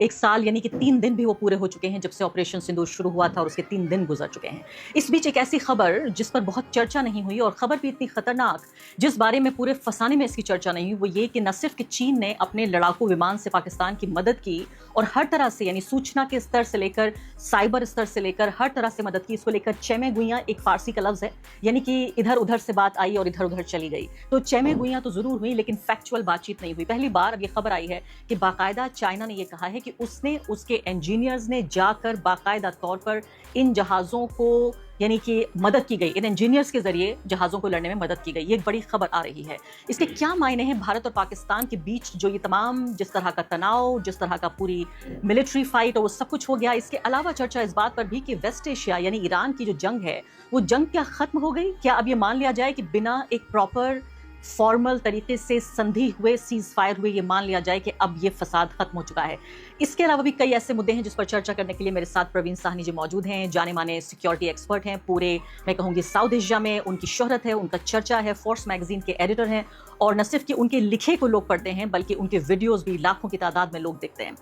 1 साल यानी कि 3 दिन भी वो पूरे हो चुके हैं जब से ऑपरेशन सिंदूर शुरू हुआ था और उसके 3 दिन गुजर चुके हैं। इस बीच एक ऐसी खबर जिस पर बहुत चर्चा नहीं हुई और खबर भी इतनी खतरनाक, जिस बारे में पूरे फसाने में इसकी चर्चा नहीं हुई, वो ये कि न सिर्फ कि चीन ने अपने लड़ाकू विमान से पाकिस्तान की मदद की और हर तरह से यानी सूचना के स्तर से लेकर साइबर स्तर से लेकर हर तरह से मदद की। इसको लेकर चेमे गुइयां एक फारसी का लफ्ज है, यानी कि इधर-उधर से बात आई और इधर-उधर चली गई। तो चेमे गुइयां तो जरूर हुई लेकिन फैक्चुअल बातचीत नहीं हुई। पहली बार अब ये खबर आई है कि बाकायदा चाइना ने ये कहा है कि उसने उसके इंजीनियर्स ने जाकर बाकायदा तौर पर इन जहाज़ों को यानी कि मदद की गई, इन इंजीनियर्स के जरिए जहाज़ों को लड़ने में मदद की गई। ये एक बड़ी खबर आ रही है। इसके क्या मायने हैं भारत और पाकिस्तान के बीच, जो ये तमाम जिस तरह का तनाव, जिस तरह का पूरी मिलिट्री फाइट और वो सब कुछ हो गया। इसके अलावा चर्चा इस बात पर भी कि वेस्ट एशिया यानी ईरान की जो जंग है, वो जंग क्या खत्म हो गई? क्या अब ये मान लिया जाए कि बिना एक प्रॉपर फॉर्मल तरीके से संधि हुए, सीज फायर हुए, ये मान लिया जाए कि अब ये फसाद खत्म हो चुका है? इसके अलावा भी कई ऐसे मुद्दे हैं जिस पर चर्चा करने के लिए मेरे साथ प्रवीण साहनी जी मौजूद हैं। जाने माने सिक्योरिटी एक्सपर्ट हैं, पूरे मैं कहूँगी साउथ एशिया में उनकी शोहरत है, उनका चर्चा है, फोर्स मैगजीन के एडिटर हैं और न सिर्फ कि उनके लिखे को लोग पढ़ते हैं बल्कि उनके वीडियोस भी लाखों की तादाद में लोग देखते हैं।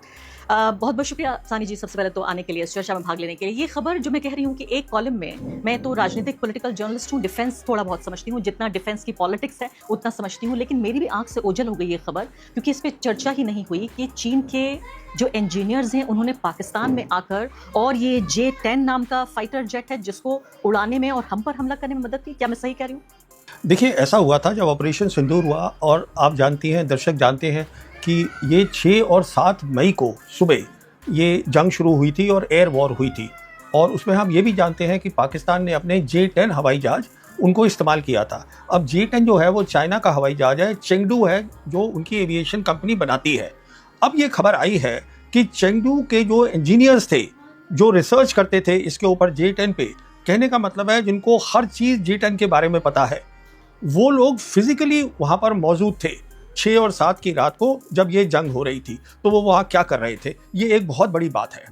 बहुत बहुत शुक्रिया सानी जी सबसे पहले तो आने के लिए, इस चर्चा में भाग लेने के लिए। ये खबर जो मैं कह रही हूँ कि एक कॉलम में, मैं तो राजनीतिक पॉलिटिकल जर्नलिस्ट हूँ, डिफेंस थोड़ा बहुत समझती हूँ, जितना डिफेंस की पॉलिटिक्स है उतना समझती हूँ, लेकिन मेरी भी आंख से ओझल हो गई ये खबर क्योंकि इस पर चर्चा ही नहीं हुई कि चीन के जो इंजीनियर्स हैं उन्होंने पाकिस्तान में आकर और ये J-10 नाम का फाइटर जेट है जिसको उड़ाने में और हम पर हमला करने में मदद की। क्या मैं सही कह रही हूँ? देखिए, ऐसा हुआ था जब ऑपरेशन सिंदूर हुआ और आप जानती हैं, दर्शक जानते हैं कि ये 6 और 7 मई को सुबह ये जंग शुरू हुई थी और एयर वॉर हुई थी। और उसमें हम ये भी जानते हैं कि पाकिस्तान ने अपने J-10 हवाई जहाज़ उनको इस्तेमाल किया था। अब J-10 जो है वो चाइना का हवाई जहाज़ है, चेंगडू है जो उनकी एविएशन कंपनी बनाती है। अब ये खबर आई है कि चेंगडू के जो इंजीनियर्स थे, जो रिसर्च करते थे इसके ऊपर J-10 पे, कहने का मतलब है जिनको हर चीज़ J-10 के बारे में पता है, वो लोग फिजिकली वहाँ पर मौजूद थे 6 और 7 की रात को जब ये जंग हो रही थी। तो वो वहाँ क्या कर रहे थे, ये एक बहुत बड़ी बात है।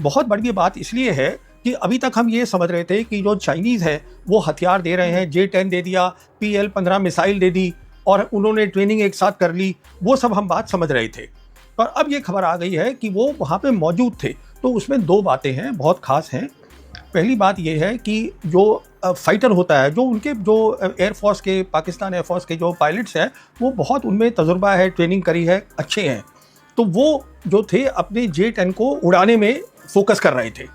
बहुत बड़ी बात इसलिए है कि अभी तक हम ये समझ रहे थे कि जो चाइनीज़ है वो हथियार दे रहे हैं, J-10 दे दिया, PL-15 मिसाइल दे दी और उन्होंने ट्रेनिंग एक साथ कर ली, वो सब हम बात समझ रहे थे। पर अब ये खबर आ गई है कि वो वहाँ पे मौजूद थे। तो उसमें 2 बातें हैं, बहुत ख़ास हैं। पहली बात ये है कि जो फाइटर होता है, जो उनके जो एयरफोर्स के, पाकिस्तान एयरफोर्स के जो पायलट्स हैं, वो बहुत उनमें तजुर्बा है, ट्रेनिंग करी है, अच्छे हैं। तो वो जो थे अपने J-10 को उड़ाने में फोकस कर रहे थे।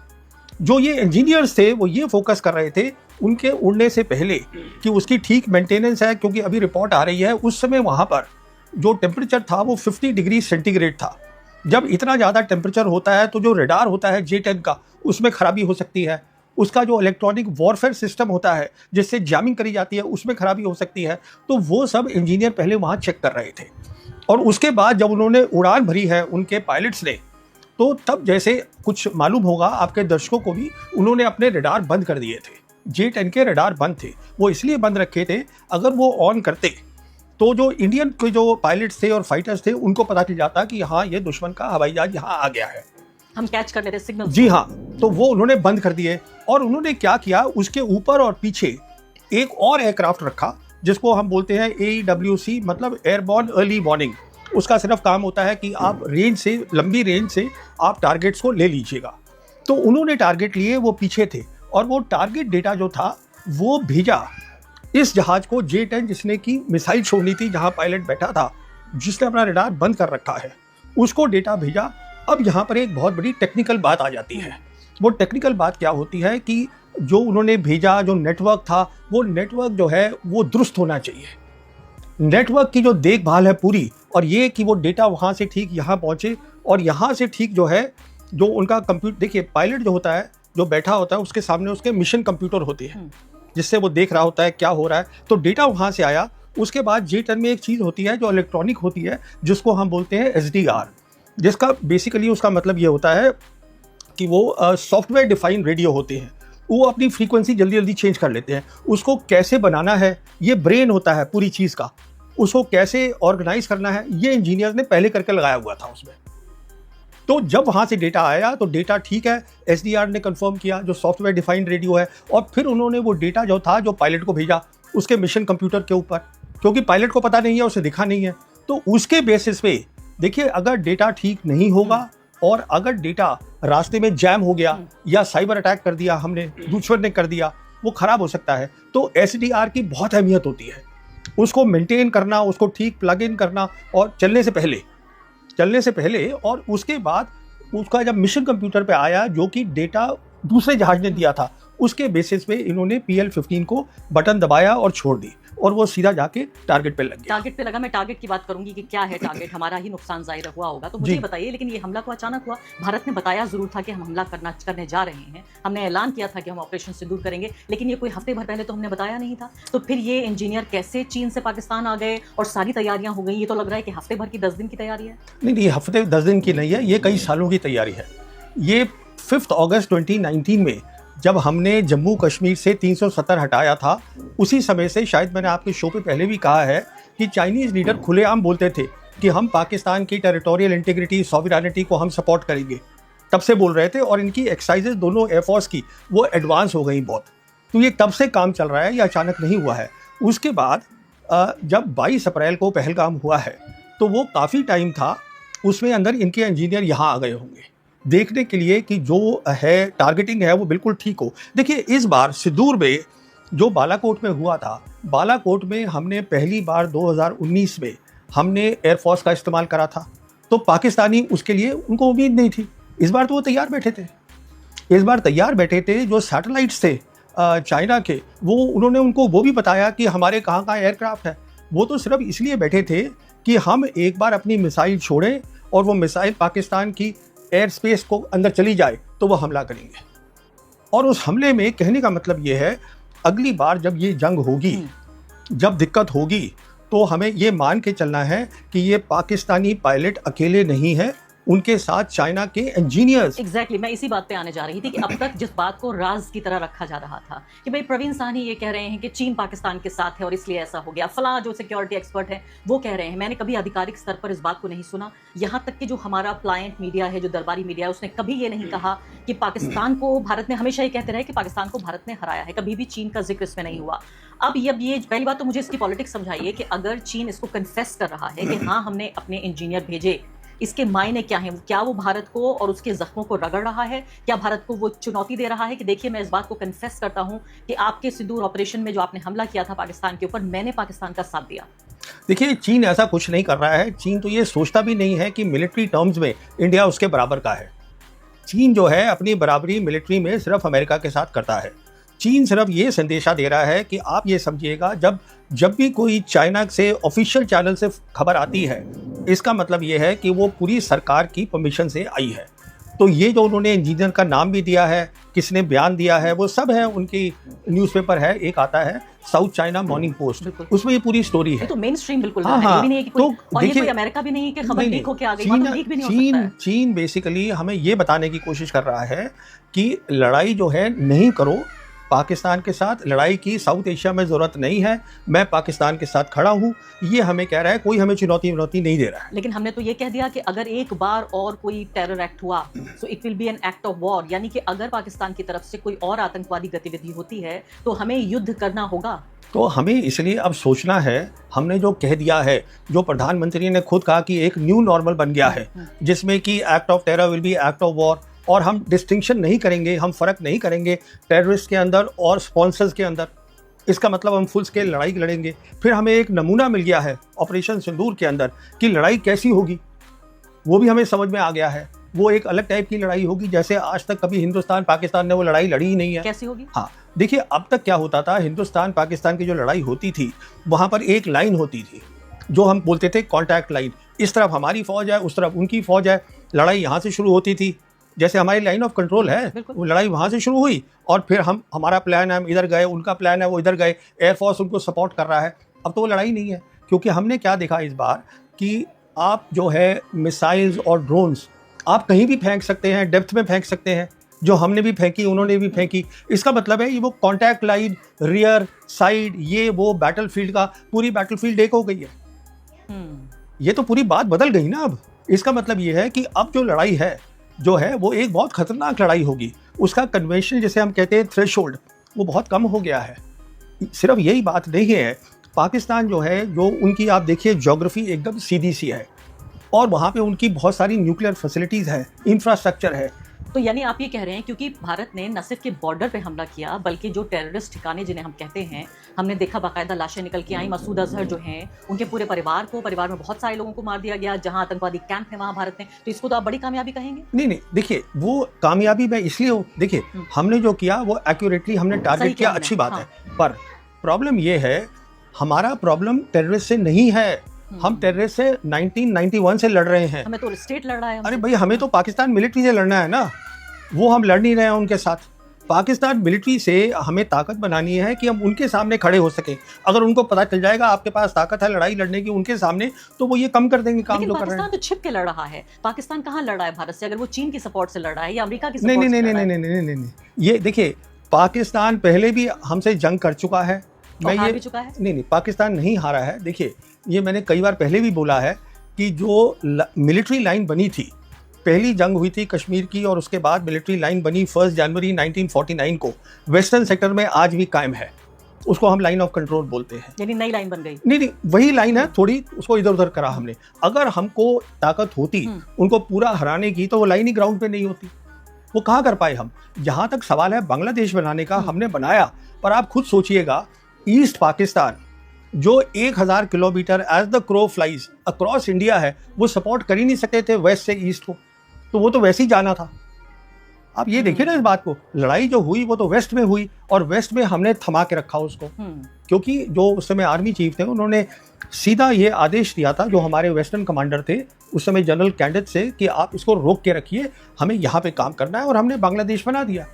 जो ये इंजीनियर्स थे वो ये फोकस कर रहे थे उनके उड़ने से पहले कि उसकी ठीक मेंटेनेंस है, क्योंकि अभी रिपोर्ट आ रही है उस समय वहाँ पर जो टेम्परेचर था वो 50 डिग्री सेंटीग्रेड था। जब इतना ज़्यादा टेम्परेचर होता है तो जो रडार होता है J-10 का, उसमें खराबी हो सकती है। उसका जो इलेक्ट्रॉनिक वॉरफेयर सिस्टम होता है जिससे जैमिंग करी जाती है, उसमें खराबी हो सकती है। तो वो सब इंजीनियर पहले वहाँ चेक कर रहे थे और उसके बाद जब उन्होंने उड़ान भरी है उनके पायलट्स ने, तो तब जैसे कुछ मालूम होगा आपके दर्शकों को भी, उन्होंने अपने रडार बंद कर दिए थे। J-10 के रडार बंद थे, वो इसलिए बंद रखे थे, अगर वो ऑन करते तो जो इंडियन के जो पायलट्स थे और फाइटर्स थे उनको पता चल जाता कि हाँ, ये दुश्मन का हवाई जहाज यहाँ आ गया है, हम कैच कर लेते सिग्नल। जी हाँ। तो वो उन्होंने बंद कर दिए और उन्होंने क्या किया, उसके ऊपर और पीछे एक और एयरक्राफ्ट रखा जिसको हम बोलते हैं AEWC, मतलब एयरबॉर्न अर्ली वार्निंग। उसका सिर्फ काम होता है कि आप रेंज से, लंबी रेंज से आप टारगेट्स को ले लीजिएगा। तो उन्होंने टारगेट लिए, वो पीछे थे और वो टारगेट डेटा जो था वो भेजा इस जहाज को J-10 जिसने की मिसाइल छोड़नी थी, जहाँ पायलट बैठा था, जिसने अपना रडार बंद कर रखा है, उसको डेटा भेजा। अब यहाँ पर एक बहुत बड़ी टेक्निकल बात आ जाती है। वो टेक्निकल बात क्या होती है कि जो उन्होंने भेजा, जो नेटवर्क था, वो नेटवर्क जो है वो दुरुस्त होना चाहिए। नेटवर्क की जो देखभाल है पूरी, और ये कि वो डेटा वहाँ से ठीक यहाँ पहुँचे और यहाँ से ठीक जो है जो उनका कंप्यूटर, देखिए पायलट जो होता है, जो बैठा होता है, उसके सामने उसके मिशन कंप्यूटर होते हैं जिससे वो देख रहा होता है क्या हो रहा है। तो डेटा वहाँ से आया। उसके बाद J-10 में एक चीज़ होती है जो इलेक्ट्रॉनिक होती है, जिसको हम बोलते हैं SDR, जिसका बेसिकली उसका मतलब ये होता है कि वो सॉफ्टवेयर डिफाइंड रेडियो होते हैं। वो अपनी फ्रीक्वेंसी जल्दी जल्दी चेंज कर लेते हैं। उसको कैसे बनाना है, ये ब्रेन होता है पूरी चीज़ का, उसको कैसे ऑर्गेनाइज करना है, ये इंजीनियर ने पहले करके लगाया हुआ था उसमें। तो जब वहाँ से डेटा आया तो डेटा ठीक है, SDR ने कंफर्म किया, जो सॉफ्टवेयर डिफाइंड रेडियो है, और फिर उन्होंने वो डेटा जो था जो पायलट को भेजा उसके मिशन कंप्यूटर के ऊपर, क्योंकि पायलट को पता नहीं है, उसे दिखा नहीं है। तो उसके बेसिस पे देखिए, अगर डेटा ठीक नहीं होगा और अगर डेटा रास्ते में जैम हो गया या साइबर अटैक कर दिया हमने, दुश्मन ने कर दिया, वो खराब हो सकता है। तो SDR की बहुत अहमियत होती है, उसको मेंटेन करना, उसको ठीक प्लग इन करना, और चलने से पहले और उसके बाद उसका जब मिशन कंप्यूटर पे आया जो कि डेटा दूसरे जहाज ने दिया था, उसके बेसिस पे इन्होंने PL-15 को बटन दबाया और छोड़ दी, और वो सीधा जाके टारगेट पे लग गया। टारगेट पे लगा। मैं टारगेट की बात करूंगी कि क्या है टारगेट, हमारा ही नुकसान जाहिर हुआ होगा। तो मुझे जी। बताइए, लेकिन ये हमला तो अचानक हुआ। भारत ने बताया जरूर था कि हम हमला करने जा रहे हैं, हमने ऐलान किया था कि हम ऑपरेशन सिंदूर करेंगे, लेकिन ये कोई हफ्ते भर पहले तो हमने बताया नहीं था। तो फिर ये इंजीनियर कैसे चीन से पाकिस्तान आ गए और सारी तैयारियां हो गई? ये तो लग रहा है कि हफ्ते भर की 10 दिन की तैयारी है। नहीं, हफ्ते 10 दिन की नहीं है, ये कई सालों की तैयारी है। ये 5 अगस्त 2019 में जब हमने जम्मू कश्मीर से 370 हटाया था, उसी समय से, शायद मैंने आपके शो पे पहले भी कहा है कि चाइनीज़ लीडर खुलेआम बोलते थे कि हम पाकिस्तान की टेरिटोरियल इंटीग्रिटी, सॉवरेनिटी को हम सपोर्ट करेंगे। तब से बोल रहे थे, और इनकी एक्सरसाइजेज दोनों एयरफोर्स की वो एडवांस हो गई बहुत। तो ये तब से काम चल रहा है, ये अचानक नहीं हुआ है। उसके बाद जब 22 अप्रैल को पहलगाम हुआ है, तो वो काफ़ी टाइम था, उसमें अंदर इनके इंजीनियर यहाँ आ गए होंगे देखने के लिए कि जो है टारगेटिंग है वो बिल्कुल ठीक हो। देखिए, इस बार सिंदूर में जो बालाकोट में हुआ था, बालाकोट में हमने पहली बार 2019 में हमने एयरफोर्स का इस्तेमाल करा था, तो पाकिस्तानी उसके लिए उनको उम्मीद नहीं थी। इस बार तो वो तैयार बैठे थे। जो सैटेलाइट्स थे चाइना के, वो उन्होंने उनको वो भी बताया कि हमारे कहाँ कहाँ एयरक्राफ्ट है। वो तो सिर्फ इसलिए बैठे थे कि हम एक बार अपनी मिसाइल छोड़ें और वो मिसाइल पाकिस्तान की एयर स्पेस को अंदर चली जाए तो वो हमला करेंगे। और उस हमले में कहने का मतलब ये है, अगली बार जब ये जंग होगी, जब दिक्कत होगी, तो हमें ये मान के चलना है कि ये पाकिस्तानी पायलट अकेले नहीं है, उनके साथ चाइना के इंजीनियर्स। एग्जैक्टली मैं इसी बात पे आने जा रही थी कि अब तक जिस बात को राज की तरह रखा जा रहा था कि भाई प्रवीण साहनी ये कह रहे हैं कि चीन पाकिस्तान के साथ है और इसलिए ऐसा हो गया, फला जो सिक्योरिटी एक्सपर्ट है वो कह रहे हैं, मैंने कभी आधिकारिक स्तर पर इस बात को नहीं सुना। यहाँ तक कि जो हमारा प्लायंट मीडिया है, जो दरबारी मीडिया है, उसने कभी ये नहीं कहा कि पाकिस्तान को भारत ने, हमेशा ये कहते रहे कि पाकिस्तान को भारत ने हराया है, कभी भी चीन का जिक्र इसमें नहीं हुआ। अब ये पहली बात तो मुझे इसकी पॉलिटिक्स समझाइए कि अगर चीन इसको कन्फेस कर रहा है कि हाँ हमने अपने इंजीनियर भेजे, इसके मायने क्या हैं? क्या वो भारत को और उसके जख्मों को रगड़ रहा है? क्या भारत को वो चुनौती दे रहा है कि देखिए मैं इस बात को कन्फेस करता हूं कि आपके सिंदूर ऑपरेशन में जो आपने हमला किया था पाकिस्तान के ऊपर, मैंने पाकिस्तान का साथ दिया? देखिए, चीन ऐसा कुछ नहीं कर रहा है। चीन तो ये सोचता भी नहीं है कि मिलिट्री टर्म्स में इंडिया उसके बराबर का है। चीन जो है अपनी बराबरी मिलिट्री में सिर्फ अमेरिका के साथ करता है। चीन सिर्फ ये संदेशा दे रहा है कि आप ये समझिएगा, जब भी कोई चाइना से ऑफिशियल चैनल से खबर आती है, इसका मतलब ये है कि वो पूरी सरकार की परमिशन से आई है। तो ये जो उन्होंने इंजीनियर का नाम भी दिया है, किसने बयान दिया है, वो सब है, उनकी न्यूज़पेपर है, एक आता है साउथ चाइना मॉर्निंग पोस्ट, उसमें ये पूरी स्टोरी है। तो मेन स्ट्रीम बिल्कुल हाँ, है, ये भी नहीं है कि कोई, तो और ये कोई अमेरिका भी नहीं है कि खबर लीक होके आ गई, मतलब लीक भी नहीं हो सकता है। चीन बेसिकली हमें ये बताने की कोशिश कर रहा है कि लड़ाई जो है नहीं करो पाकिस्तान के साथ, लड़ाई की साउथ एशिया में ज़रूरत नहीं है, मैं पाकिस्तान के साथ खड़ा हूँ, ये हमें कह रहा है। कोई हमें चुनौती नहीं दे रहा है। लेकिन हमने तो ये कह दिया कि अगर एक बार और कोई टेरर एक्ट हुआ so it will be an act of war, यानी कि अगर पाकिस्तान की तरफ से कोई और आतंकवादी गतिविधि होती है तो हमें युद्ध करना होगा। तो हमें इसलिए अब सोचना है, हमने जो कह दिया है, जो प्रधानमंत्री ने खुद कहा कि एक न्यू नॉर्मल बन गया है, जिसमें कि act of terror will be act of war, और हम डिस्टिंक्शन नहीं करेंगे, हम फ़र्क नहीं करेंगे टेररिस्ट के अंदर और स्पॉन्सर्स के अंदर। इसका मतलब हम फुल स्केल लड़ाई लड़ेंगे। फिर हमें एक नमूना मिल गया है ऑपरेशन सिंदूर के अंदर कि लड़ाई कैसी होगी, वो भी हमें समझ में आ गया है। वो एक अलग टाइप की लड़ाई होगी, जैसे आज तक कभी हिंदुस्तान पाकिस्तान ने वो लड़ाई लड़ी ही नहीं है। कैसी होगी? हाँ, देखिए, अब तक क्या होता था, हिंदुस्तान पाकिस्तान की जो लड़ाई होती थी, वहाँ पर एक लाइन होती थी जो हम बोलते थे कॉन्टैक्ट लाइन। इस तरफ हमारी फौज है, उस तरफ उनकी फौज है, लड़ाई यहाँ से शुरू होती थी, जैसे हमारी लाइन ऑफ कंट्रोल है, वो लड़ाई वहाँ से शुरू हुई, और फिर हमारा प्लान है, हम इधर गए, उनका प्लान है, वो इधर गए, एयरफोर्स उनको सपोर्ट कर रहा है। अब तो वो लड़ाई नहीं है, क्योंकि हमने क्या देखा इस बार कि आप जो है मिसाइल्स और ड्रोन्स आप कहीं भी फेंक सकते हैं, डेप्थ में फेंक सकते हैं, जो हमने भी फेंकी, उन्होंने भी फेंकी। इसका मतलब है ये वो कॉन्टैक्ट लाइन, रियर, साइड, ये वो बैटलफील्ड का, पूरी बैटलफील्ड एक हो गई है। ये तो पूरी बात बदल गई ना। अब इसका मतलब ये है कि अब जो लड़ाई है जो है वो एक बहुत खतरनाक लड़ाई होगी। उसका कन्वेंशन, जिसे हम कहते हैं थ्रेशोल्ड, वो बहुत कम हो गया है। सिर्फ यही बात नहीं है, पाकिस्तान जो है, जो उनकी आप देखिए ज्योग्राफी एकदम सीधी सी है, और वहाँ पे उनकी बहुत सारी न्यूक्लियर फैसिलिटीज़ है, इंफ्रास्ट्रक्चर है। तो यानी आप ये कह रहे हैं क्योंकि भारत ने न सिर्फ के बॉर्डर पे हमला किया बल्कि जो टेररिस्ट ठिकाने जिन्हें हम कहते हैं, हमने देखा बाकायदा लाशें निकल के आई। मसूद अजहर जो हैं उनके पूरे परिवार में बहुत सारे लोगों को मार दिया गया। जहां आतंकवादी कैंप है वहां भारत ने, तो इसको तो आप बड़ी कामयाबी कहेंगे? नहीं, देखिए वो कामयाबी मैं इसलिए देखिए हमने जो किया वो एक्यूरेटली हमने टारगेट किया, अच्छी बात है। पर प्रॉब्लम ये है, हमारा प्रॉब्लम टेररिस्ट से नहीं है, हम टेररिस्ट से 1991 से लड़ रहे हैं। हमें तो स्टेट लड़ रहा है। अरे भाई, हमें तो पाकिस्तान मिलिट्री से लड़ना है ना, वो हम लड़ नहीं रहे हैं उनके साथ। पाकिस्तान मिलिट्री से हमें ताकत बनानी है कि हम उनके सामने खड़े हो सके। अगर उनको पता चल जाएगा आपके पास ताकत है लड़ाई लड़ने की उनके सामने, तो वो ये कम कर देंगे काम जो कर रहे हैं। पाकिस्तान तो छिप के लड़ रहा है। पाकिस्तान कहाँ लड़ रहा है भारत से? अगर वो चीन की सपोर्ट से लड़ रहा है या अमेरिका की सपोर्ट से लड़ रहा है? नहीं, ये देखिए, पाकिस्तान पहले भी हमसे जंग कर चुका है। मैं हार भी चुका है। नहीं, पाकिस्तान नहीं हारा है। देखिए, ये मैंने कई बार पहले भी बोला है कि जो मिलिट्री लाइन बनी थी, पहली जंग हुई थी कश्मीर की और उसके बाद मिलिट्री लाइन बनी 1 जनवरी 1949 को, वेस्टर्न सेक्टर में आज भी कायम है। उसको हम लाइन ऑफ कंट्रोल बोलते हैं। यानी नई लाइन बन गई? नहीं, वही लाइन है, थोड़ी उसको इधर उधर करा हमने। अगर हमको ताकत होती उनको पूरा हराने की, तो वो लाइन ही ग्राउंड पे नहीं होती। वो कहाँ कर पाए हम? जहाँ तक सवाल है बांग्लादेश बनाने का, हमने बनाया, पर आप खुद सोचिएगा, ईस्ट पाकिस्तान जो 1000 kilometre as the crow flies across India है, वो सपोर्ट कर ही नहीं सकते थे वेस्ट से ईस्ट को, तो वो तो वैसे ही जाना था। आप ये देखिए ना इस बात को, लड़ाई जो हुई वो तो वेस्ट में हुई और वेस्ट में हमने थमा के रखा उसको, क्योंकि जो उस समय आर्मी चीफ थे उन्होंने सीधा ये आदेश दिया था, जो हमारे वेस्टर्न कमांडर थे उस समय, जनरल कैंडेट से, कि आप इसको रोक के रखिए, हमें यहाँ पे काम करना है, और हमने बांग्लादेश बना दिया।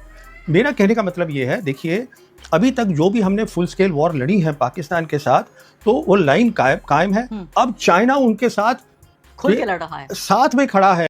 मेरा कहने का मतलब ये है, देखिए अभी तक जो भी हमने फुल स्केल वॉर लड़ी है पाकिस्तान के साथ, तो वो लाइन कायम है। अब चाइना उनके साथ खुल के लड़ रहा है, साथ में खड़ा है।